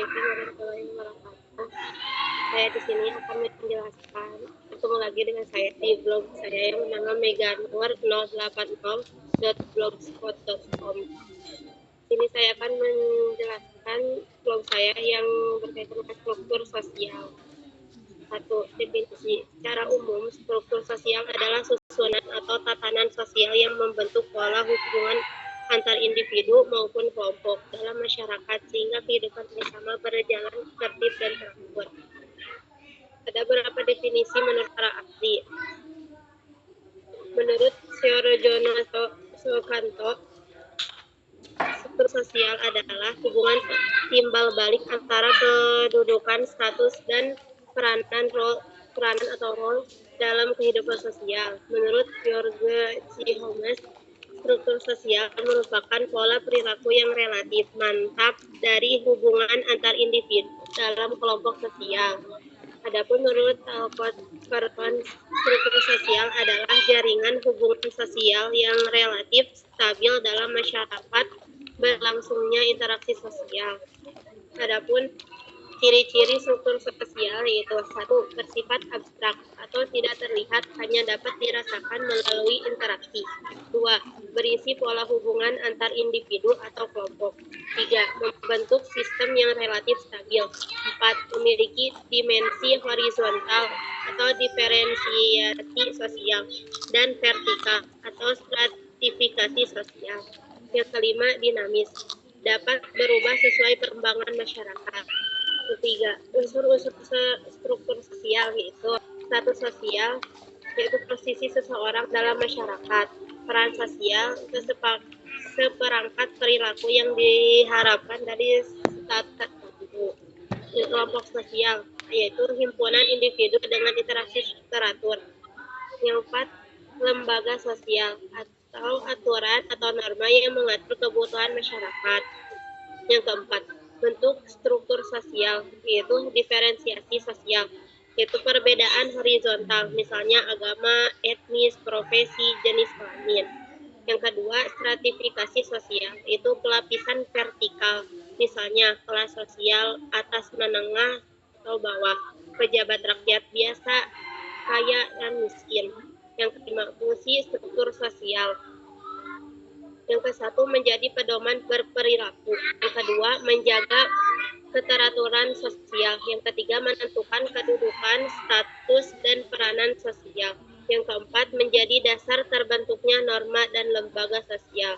Assalamualaikum warahmatullahi wabarakatuh. Saya di sini akan menjelaskan, ketemu lagi dengan saya di blog saya yang bernama meganur080.blogspot.com. Ini saya akan menjelaskan blog saya yang berkaitan dengan struktur sosial. 1. Definisi. Secara umum, struktur sosial adalah susunan atau tatanan sosial yang membentuk pola hubungan antar individu maupun kelompok dalam masyarakat sehingga kehidupan bersama berjalan tertib dan teratur. Ada beberapa definisi menurut para ahli. Menurut Giorgio Sukanto, struktur sosial adalah hubungan timbal balik antara kedudukan, status, dan peranan atau role dalam kehidupan sosial. Menurut George C. Holmes, struktur sosial merupakan pola perilaku yang relatif mantap dari hubungan antar individu dalam kelompok sosial. Adapun menurut Talcott, struktur sosial adalah jaringan hubungan sosial yang relatif stabil dalam masyarakat berlangsungnya interaksi sosial. Adapun ciri-ciri struktur sosial yaitu 1. Bersifat abstrak atau tidak terlihat, hanya dapat dirasakan melalui interaksi. 2. Berisi pola hubungan antar individu atau kelompok. 3. Membentuk sistem yang relatif stabil. 4. Memiliki dimensi horizontal atau diferensiasi sosial dan vertikal atau stratifikasi sosial. Yang kelima, dinamis. Dapat berubah sesuai perkembangan masyarakat. Ketiga, unsur-unsur struktur sosial yaitu status sosial, yaitu posisi seseorang dalam masyarakat, peran sosial, seperangkat perilaku yang diharapkan dari status tertentu, kelompok sosial, yaitu himpunan individu dengan interaksi teratur. Yang 4, lembaga sosial atau aturan atau norma yang mengatur kebutuhan masyarakat. Yang keempat, bentuk struktur sosial, yaitu diferensiasi sosial, yaitu perbedaan horizontal, misalnya agama, etnis, profesi, jenis kelamin. Yang kedua, stratifikasi sosial, yaitu pelapisan vertikal, misalnya kelas sosial atas, menengah, atau bawah, pejabat rakyat biasa, kaya, dan miskin. Yang kelima, fungsi struktur sosial. Yang ke-1, menjadi pedoman berperilaku. Yang kedua, menjaga keteraturan sosial. Yang ketiga, menentukan kedudukan, status, dan peranan sosial. Yang keempat, menjadi dasar terbentuknya norma dan lembaga sosial.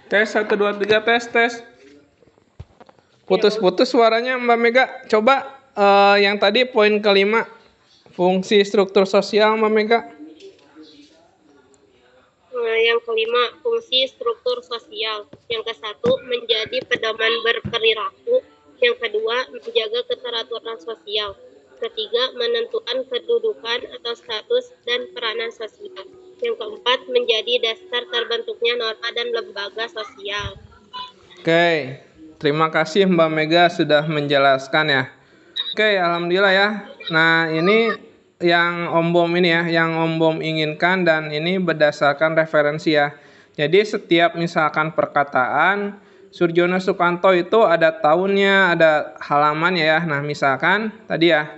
Tes 1 2 3 tes. Putus-putus suaranya Mbak Mega. Coba yang tadi poin kelima, fungsi struktur sosial Mbak Mega. Yang kelima, fungsi struktur sosial. Yang ke-1, menjadi pedoman berperilaku. Yang kedua, menjaga keteraturan sosial. Ketiga, menentukan kedudukan atau status dan peranan sosial. Yang keempat, menjadi dasar terbentuknya norma dan lembaga sosial. Oke, terima kasih Mbak Mega sudah menjelaskan ya. Oke, alhamdulillah ya. Nah, ini yang Om Bom ini ya, yang Om Bom inginkan, dan ini berdasarkan referensi ya. Jadi setiap misalkan perkataan Surjono Sukanto itu ada tahunnya, ada halamannya ya. Nah, misalkan tadi ya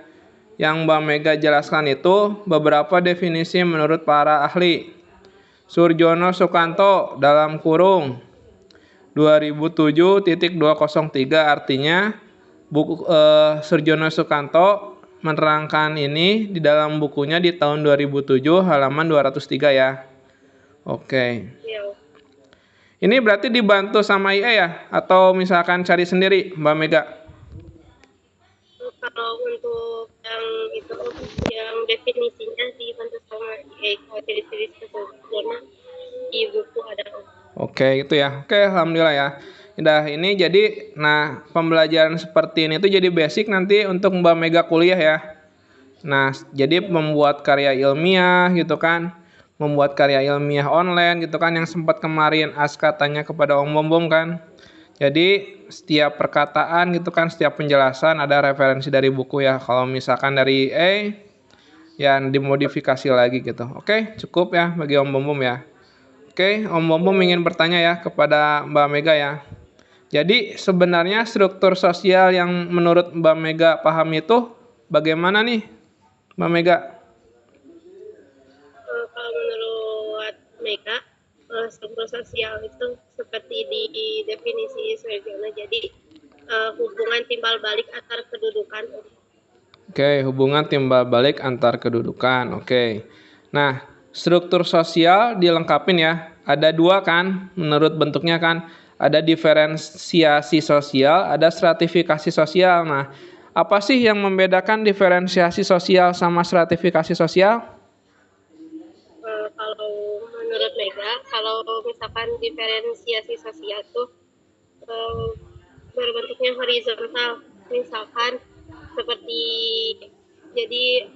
yang Mbak Mega jelaskan itu beberapa definisi menurut para ahli. Surjono Sukanto dalam kurung 2007.203 artinya buku Surjono Sukanto menerangkan ini di dalam bukunya di tahun 2007 halaman 203 ya. Oke. Ini berarti dibantu sama IE ya? Atau misalkan cari sendiri Mbak Mega? Kalau untuk yang itu, yang definisinya dibantu sama IE, kalau ciri-ciri sempurna di buku ada. Oke, itu ya. Oke, alhamdulillah ya. Udah ini jadi, nah pembelajaran seperti ini tuh jadi basic nanti untuk Mbak Mega kuliah ya. Nah, jadi membuat karya ilmiah gitu kan, membuat karya ilmiah online gitu kan, yang sempat kemarin Aska tanya kepada Om Bom Bom kan. Jadi setiap perkataan gitu kan, setiap penjelasan ada referensi dari buku ya. Kalau misalkan dari ya dimodifikasi lagi gitu. Oke, cukup ya bagi Om Bom Bom ya. Oke, Om Bom Bom ingin bertanya ya kepada Mbak Mega ya. Jadi sebenarnya struktur sosial yang menurut Mbak Mega paham itu bagaimana nih, Mbak Mega? Kalau menurut Mega, struktur sosial itu seperti di definisi Swediana, jadi hubungan timbal balik antar kedudukan. Oke, hubungan timbal balik antar kedudukan. Oke. Nah, struktur sosial dilengkapin ya. Ada dua kan, menurut bentuknya kan. Ada diferensiasi sosial, ada stratifikasi sosial. Nah, apa sih yang membedakan diferensiasi sosial sama stratifikasi sosial? Kalau menurut Mega, kalau misalkan diferensiasi sosial itu berbentuknya horizontal, misalkan seperti jadi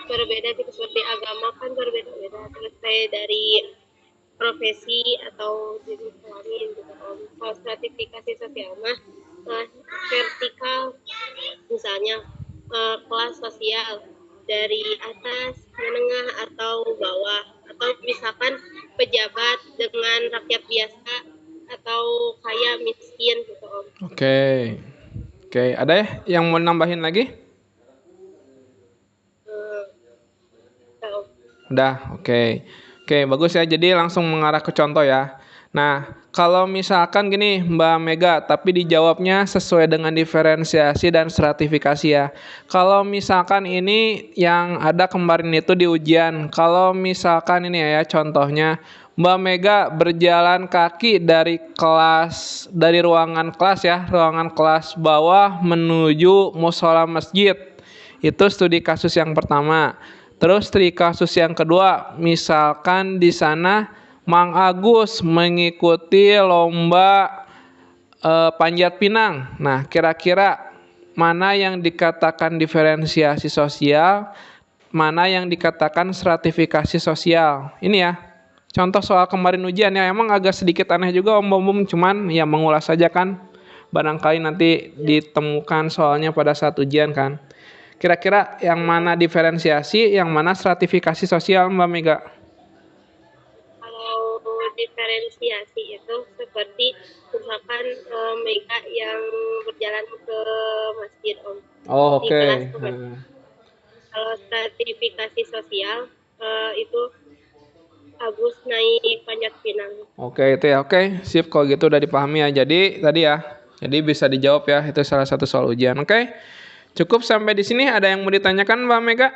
berbeda gitu, seperti agama kan berbeda-beda, terus kayak dari profesi atau jenis kelamin gitu. Kalau stratifikasi sosial mah vertikal, misalnya kelas sosial dari atas, menengah atau bawah, atau misalkan pejabat dengan rakyat biasa atau kaya miskin gitu Om. Oke. Oke, ada ya yang mau nambahin lagi? Tahu. Udah, oke. Oke, bagus ya. Jadi langsung mengarah ke contoh ya. Nah, kalau misalkan gini Mbak Mega, tapi dijawabnya sesuai dengan diferensiasi dan stratifikasi ya. Kalau misalkan ini yang ada kemarin itu di ujian, kalau misalkan ini ya contohnya Mbak Mega berjalan kaki dari ruangan kelas ya, ruangan kelas bawah menuju musola masjid. Itu studi kasus yang pertama. Terus studi kasus yang kedua, misalkan di sana Mang Agus mengikuti lomba panjat pinang. Nah, kira-kira mana yang dikatakan diferensiasi sosial, mana yang dikatakan stratifikasi sosial? Ini ya, contoh soal kemarin ujian ya, emang agak sedikit aneh juga Om Bom Bom, cuman ya mengulas saja kan. Barangkali nanti ditemukan soalnya pada saat ujian kan. Kira-kira yang mana diferensiasi, yang mana stratifikasi sosial Mbak Mega? Kalau diferensiasi itu seperti misalkan Mega yang berjalan ke masjid Om. Oh, Di oke. kelas ke masjid. Kalau stratifikasi sosial itu Agus naik panjat pinang. Oke, itu ya. Oke, sip kalau gitu udah dipahami ya. Jadi tadi ya. Jadi bisa dijawab ya. Itu salah satu soal ujian. Oke. Cukup sampai di sini. Ada yang mau ditanyakan Mbak Mega?